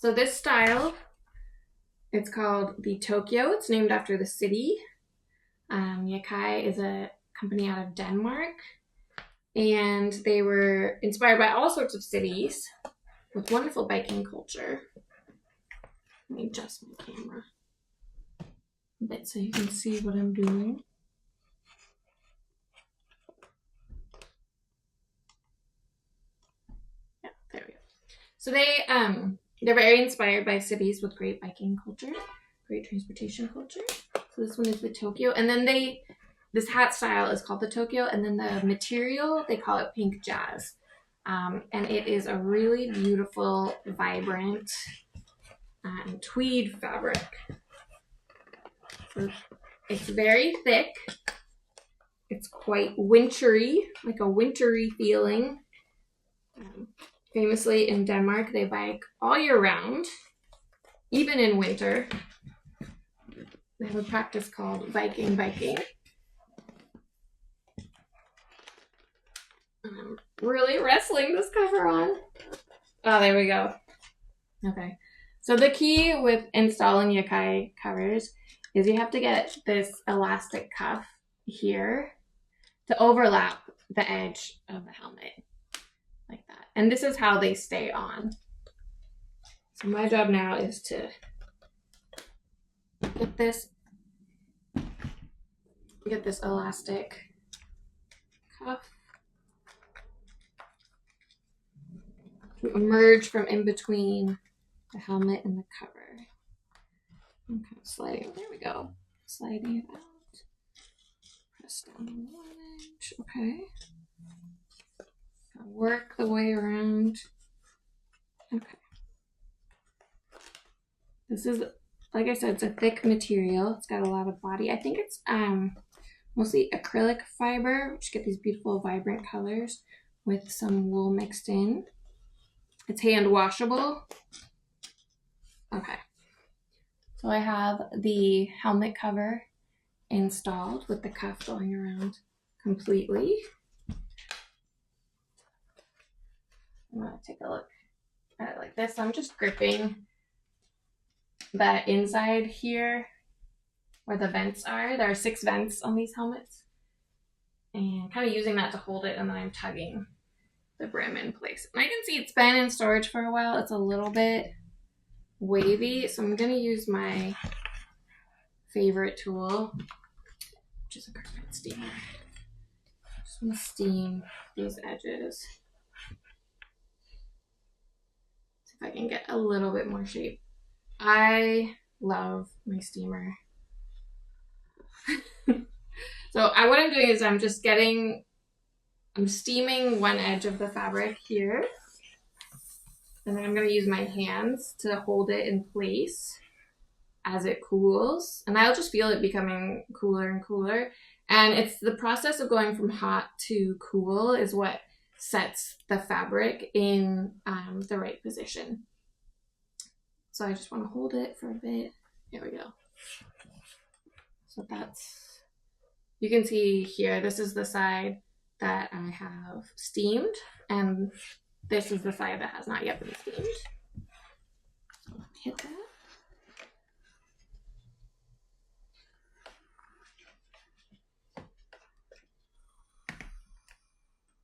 So this style, it's called the Tokyo. It's named after the city. Yakai is a company out of Denmark, and they were inspired by all sorts of cities with wonderful biking culture. Let me adjust my camera a bit so you can see what I'm doing. Yeah, there we go. So they're very inspired by cities with great biking culture, great transportation culture. So this one is the Tokyo, and then this hat style is called the Tokyo, and then the material, they call it pink jazz. And it is a really beautiful, vibrant tweed fabric. So it's very thick. It's quite wintry, like a wintry feeling. Famously in Denmark, they bike all year round, even in winter. They have a practice called Viking biking. I'm really wrestling this cover on. Oh, there we go. Okay. So the key with installing Yakai covers is you have to get this elastic cuff here to overlap the edge of the helmet, like that. And this is how they stay on. So my job now is to get this elastic cuff to emerge from in between the helmet and the cover. I'm kind of sliding. There we go. Sliding it out. Press down on one edge. Okay. Work the way around. Okay. This is, like I said, it's a thick material. It's got a lot of body. I think it's mostly acrylic fiber, which get these beautiful vibrant colors with some wool mixed in. It's hand washable. Okay. So I have the helmet cover installed with the cuff going around completely. I'm going to take a look at it like this. I'm just gripping the inside here where the vents are. There are 6 vents on these helmets. And kind of using that to hold it, and then I'm tugging the brim in place. And I can see it's been in storage for a while. It's a little bit wavy, so I'm going to use my favorite tool, which is a carpet steamer. Just want to steam these edges. See if I can get a little bit more shape. I love my steamer. So what I'm doing is I'm steaming one edge of the fabric here. And then I'm going to use my hands to hold it in place as it cools. And I'll just feel it becoming cooler and cooler. And it's the process of going from hot to cool is what sets the fabric in the right position. So I just want to hold it for a bit. There we go. So you can see here, this is the side that I have steamed, and this is the side that has not yet been steamed. So let me hit that.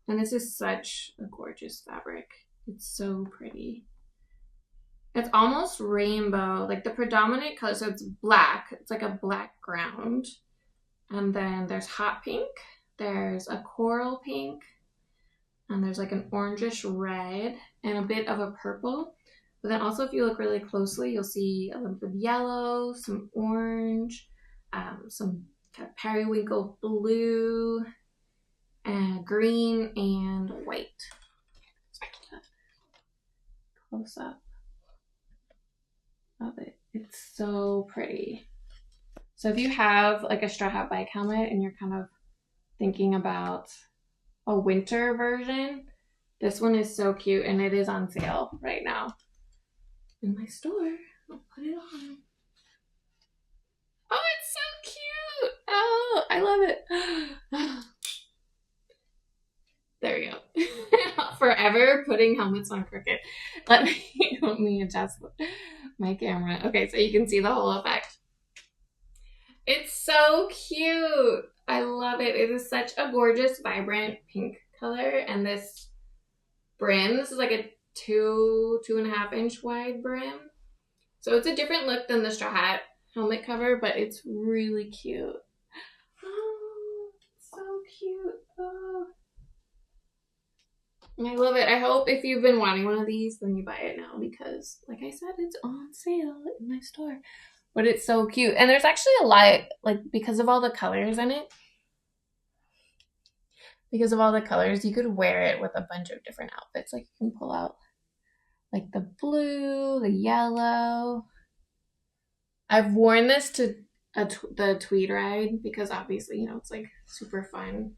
And this is such a gorgeous fabric. It's so pretty. It's almost rainbow, like the predominant color, so it's black. It's like a black ground. And then there's hot pink, there's a coral pink, and there's like an orangish red and a bit of a purple. But then also if you look really closely, you'll see a little bit of yellow, some orange, some kind of periwinkle blue, and green, and white. Close up of it. It's so pretty. So if you have like a straw hat bike helmet and you're kind of thinking about a winter version, this one is so cute, and it is on sale right now in my store. I'll put it on. Oh, it's so cute. Oh, I love it. There we go. For forever putting helmets on crooked. Let me adjust my camera. Okay, so you can see the whole effect. It's so cute. I love it. It is such a gorgeous, vibrant pink color. And this brim, this is like a 2.5 inch wide brim. So it's a different look than the straw hat helmet cover, but it's really cute. Oh, so cute. Oh. I love it. I hope if you've been wanting one of these, then you buy it now because, like I said, it's on sale in my store. But it's so cute. And there's actually a lot, like, because of all the colors in it, you could wear it with a bunch of different outfits. Like, you can pull out, like, the blue, the yellow. I've worn this to the tweed ride because, obviously, you know, it's, like, super fun.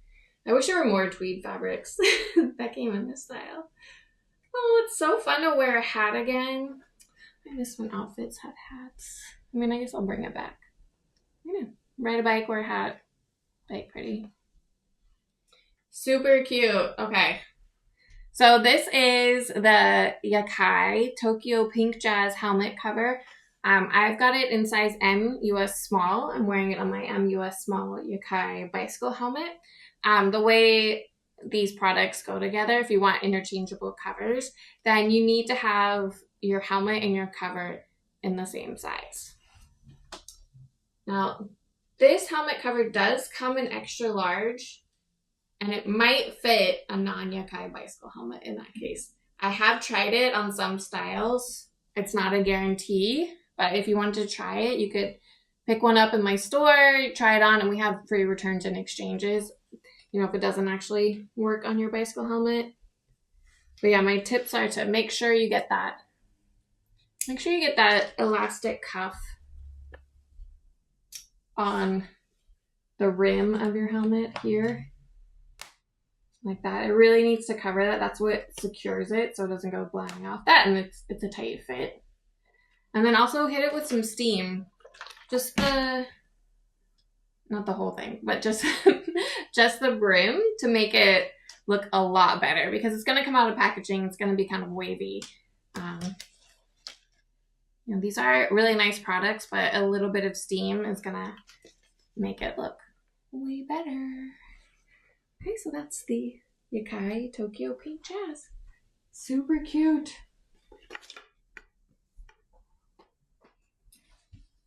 I wish there were more tweed fabrics that came in this style. Oh, it's so fun to wear a hat again. I miss when outfits had hats. I mean, I guess I'll bring it back. Yeah. Ride a bike, wear a hat. Bike pretty. Super cute. Okay. So this is the Yakai Tokyo Pink Jazz helmet cover. I've got it in size M, US small. I'm wearing it on my M, US small Yakai bicycle helmet. The way these products go together, if you want interchangeable covers, then you need to have your helmet and your cover in the same size. Now, this helmet cover does come in extra large, and it might fit a non-Yakai bicycle helmet in that case. I have tried it on some styles. It's not a guarantee, but if you want to try it, you could pick one up in my store, try it on, and we have free returns and exchanges, you know, if it doesn't actually work on your bicycle helmet. But yeah, my tips are to make sure you get that elastic cuff on the rim of your helmet here. Like that. It really needs to cover that. That's what secures it so it doesn't go flying off. That, and it's a tight fit. And then also hit it with some steam. Just not the whole thing, but just just the brim to make it look a lot better because it's going to come out of packaging. It's going to be kind of wavy. You know, these are really nice products, but a little bit of steam is going to make it look way better. Okay, so that's the Yakai Tokyo Pink Jazz. Super cute.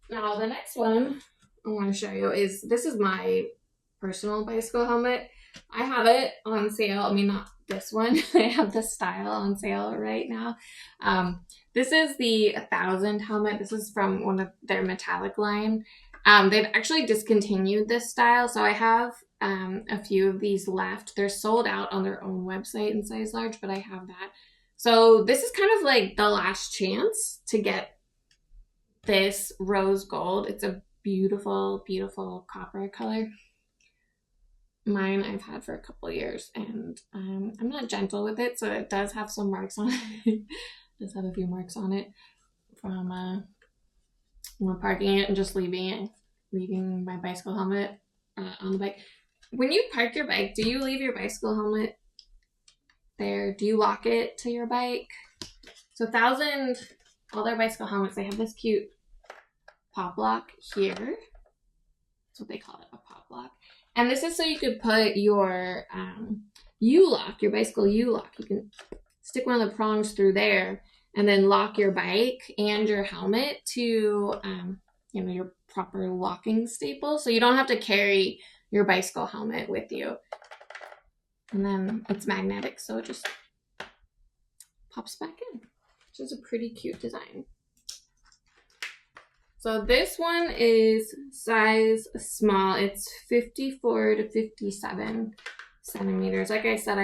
Now, the next one I want to show you is, this is my personal bicycle helmet. I have it on sale. I mean, not this one. I have the style on sale right now. This is the 1000 helmet. This is from one of their metallic line. They've actually discontinued this style, so I have a few of these left. They're sold out on their own website in size large, but I have that. So this is kind of like the last chance to get this rose gold. It's a beautiful, beautiful copper color. Mine I've had for a couple of years, and I'm not gentle with it, so it does have some marks on it. It does have a few marks on it from parking it and just leaving my bicycle helmet on the bike. When you park your bike, do you leave your bicycle helmet there? Do you lock it to your bike? So 1000, all their bicycle helmets, they have this cute pop lock here. That's what they call it, a pop lock. And this is so you could put your U-lock, your bicycle U-lock. You can stick one of the prongs through there and then lock your bike and your helmet to, your proper locking staple. So you don't have to carry your bicycle helmet with you. And then it's magnetic, so it just pops back in, which is a pretty cute design. So this one is size small. It's 54 to 57 centimeters. Like I said,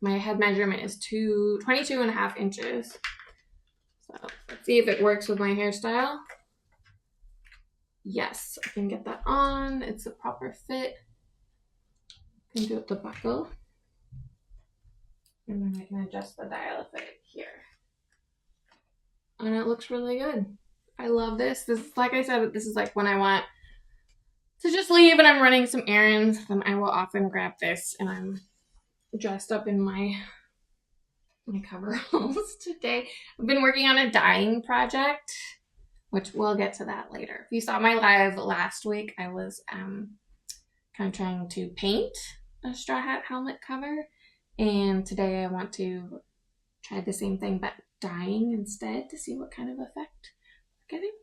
my head measurement is 22.5 inches. So let's see if it works with my hairstyle. Yes, I can get that on. It's a proper fit. I can do it with the buckle. And then I can adjust the dial of it here. And it looks really good. I love this. This, like I said, this is like when I want to just leave and I'm running some errands, then I will often grab this and I'm dressed up in my my coveralls today. I've been working on a dyeing project, which we'll get to that later. If you saw my live last week, I was kind of trying to paint a straw hat helmet cover, and today I want to try the same thing but dyeing instead to see what kind of effect we're getting.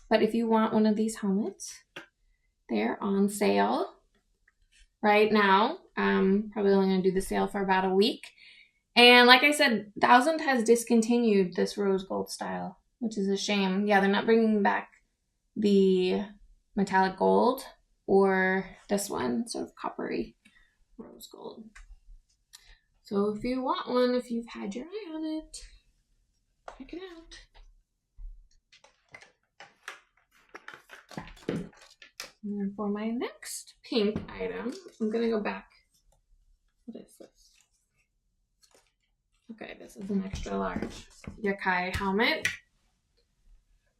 But if you want one of these helmets, they're on sale right now. Probably only gonna do the sale for about a week. And like I said, Thousand has discontinued this rose gold style, which is a shame. Yeah, they're not bringing back the metallic gold or this one, sort of coppery rose gold. So if you want one, if you've had your eye on it, check it out. And for my next pink item, I'm gonna go back. What is this? Okay, this is an extra large Yakai helmet.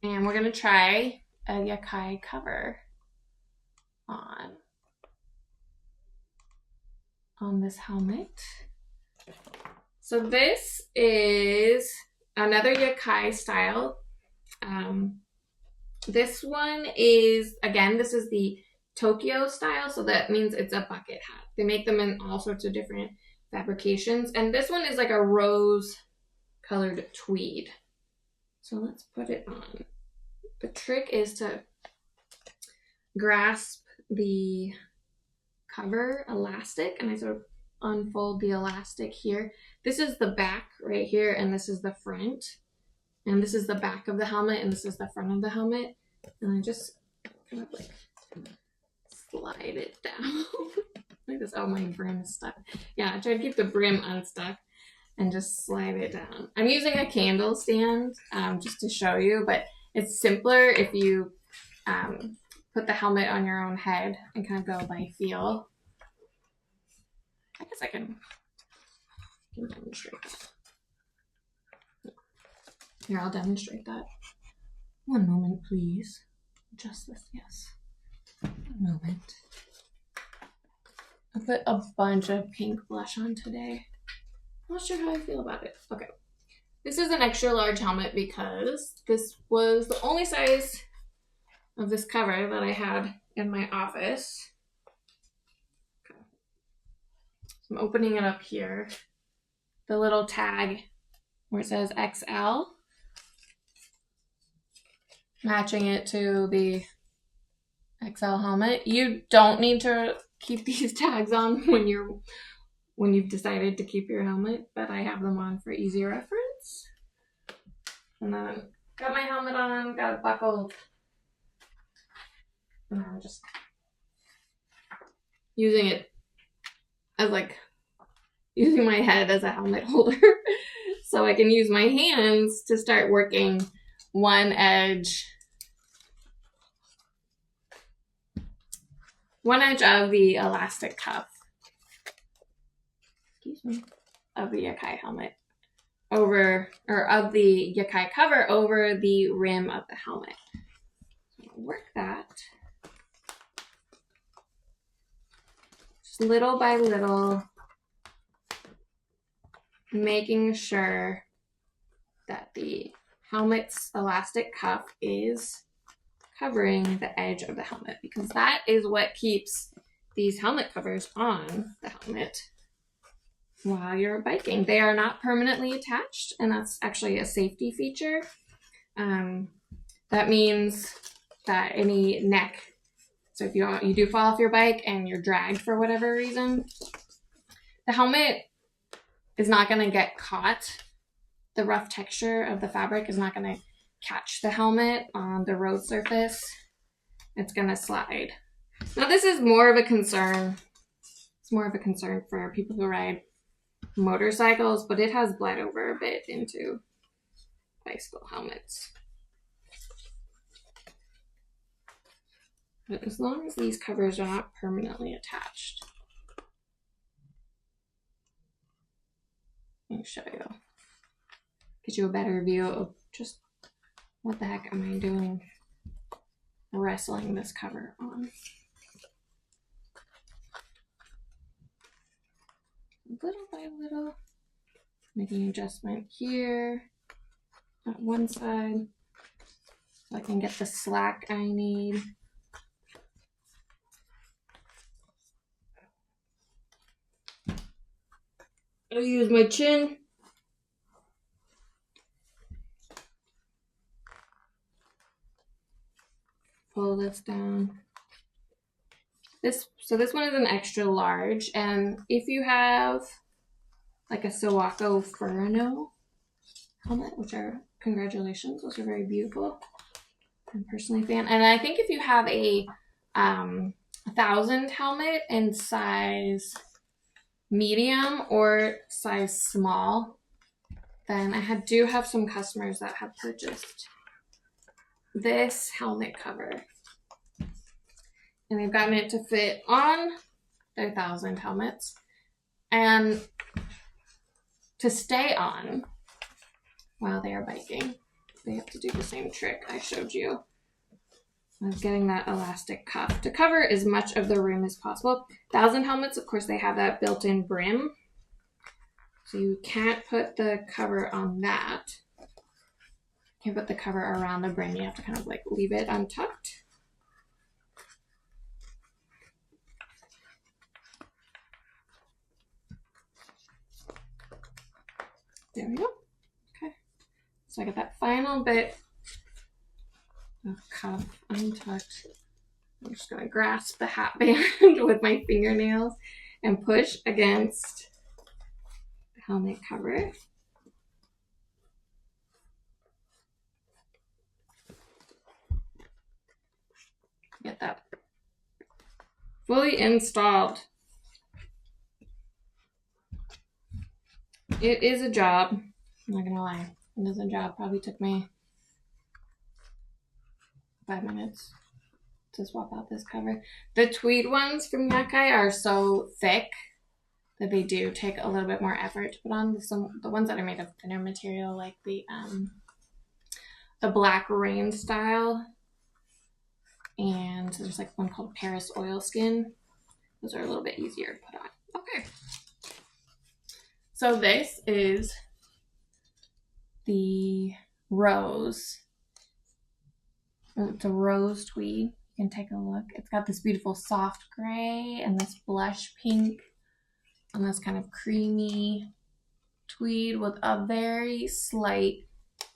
And we're gonna try a Yakai cover on this helmet. So this is another Yakai style. This one is, again, this is the Tokyo style, so that means it's a bucket hat. They make them in all sorts of different fabrications, and this one is like a rose colored tweed. So let's put it on. The trick is to grasp the cover elastic, and I sort of unfold the elastic here. This is the back right here, and this is the front. And this is the back of the helmet, and this is the front of the helmet. And I just kind of like slide it down. Like this. Oh, my brim is stuck. Yeah, I try to keep the brim unstuck and just slide it down. I'm using a candle stand just to show you, but it's simpler if you put the helmet on your own head and kind of go by feel. I guess I can demonstrate that. Here, I'll demonstrate that. One moment, please. Just this, yes. One moment. I put a bunch of pink blush on today. I'm not sure how I feel about it. Okay. This is an extra large helmet because this was the only size of this cover that I had in my office. Okay. So I'm opening it up here. The little tag where it says XL. Matching it to the XL helmet. You don't need to keep these tags on when you've decided to keep your helmet, but I have them on for easy reference. And then got my helmet on, got it buckled, and I'm just using it as like using my head as a helmet holder so I can use my hands to start working one edge of the elastic cuff, of the Yakai helmet over, or of the Yakai cover over the rim of the helmet. So I'll work that just little by little, making sure that the helmet's elastic cuff is covering the edge of the helmet, because that is what keeps these helmet covers on the helmet while you're biking. They are not permanently attached, and that's actually a safety feature. That means that any neck, so if you do fall off your bike and you're dragged for whatever reason, the helmet is not going to get caught. The rough texture of the fabric is not going to catch the helmet on the road surface. It's going to slide. Now this is more of a concern. It's more of a concern for people who ride motorcycles, but it has bled over a bit into bicycle helmets. But as long as these covers are not permanently attached. Let me show you. Get you a better view of just what the heck am I doing wrestling this cover on. Little by little, Making an adjustment here at one side so I can get the slack I need. I'll use my chin. Pull this down. So this one is an extra large, and if you have like a Sawako Furano helmet, which are, congratulations, those are very beautiful. I'm personally a fan. And I think if you have a 1000 helmet in size medium or size small, then I do have some customers that have purchased this helmet cover. And they've gotten it to fit on their 1000 helmets and to stay on while they are biking. They have to do the same trick I showed you of getting that elastic cuff to cover as much of the rim as possible. 1000 helmets, of course, they have that built-in brim. So you can't put the cover on that. You can't put the cover around the brim. You have to kind of like leave it untucked. There we go. Okay. So I got that final bit of cuff untucked. I'm just going to grasp the hat band with my fingernails and push against the helmet cover. Get that fully installed. It is a job. I'm not gonna lie. It is a job. Probably took me 5 minutes to swap out this cover. The tweed ones from Yakai are so thick that they do take a little bit more effort to put on. The ones that are made of thinner material, like the Black Rain style, and there's like one called Paris Oilskin. Those are a little bit easier to put on. Okay. So this is the rose. It's a rose tweed. You can take a look. It's got this beautiful soft gray and this blush pink and this kind of creamy tweed with a very slight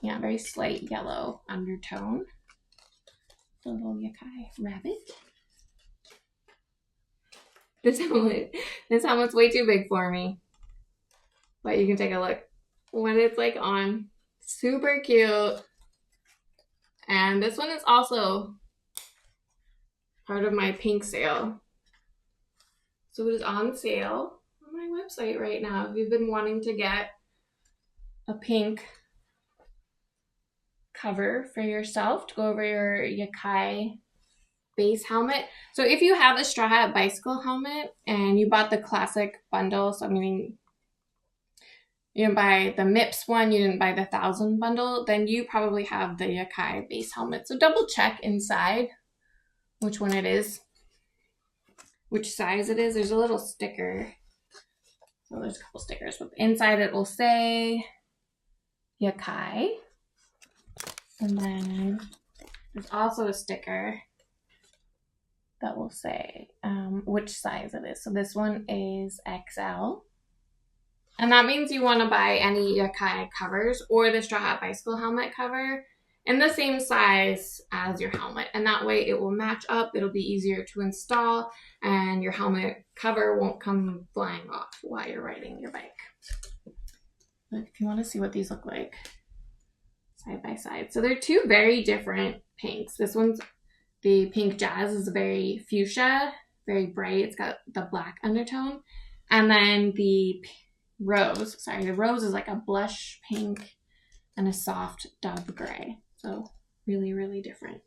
yellow undertone. The little Yakai rabbit. This helmet's way too big for me. But you can take a look when it's like on. Super cute. And this one is also part of my pink sale. So it is on sale on my website right now. If you've been wanting to get a pink cover for yourself to go over your Yakai base helmet. So if you have a Straw Hat bicycle helmet and you bought the classic bundle, so meaning you didn't buy the MIPS one, you didn't buy the 1000 bundle, then you probably have the Yakai base helmet. So double check inside which one it is, which size it is. There's a little sticker. So there's a couple stickers, but inside it will say Yakai. And then there's also a sticker that will say which size it is. So this one is XL. And that means you want to buy any Yakai covers or the Straw Hat bicycle helmet cover in the same size as your helmet. And that way it will match up. It'll be easier to install and your helmet cover won't come flying off while you're riding your bike. But if you want to see what these look like side by side. So they're two very different pinks. This one's the pink jazz is very fuchsia, very bright. It's got the black undertone. And then the rose is like a blush pink and a soft dove gray. So really, really different.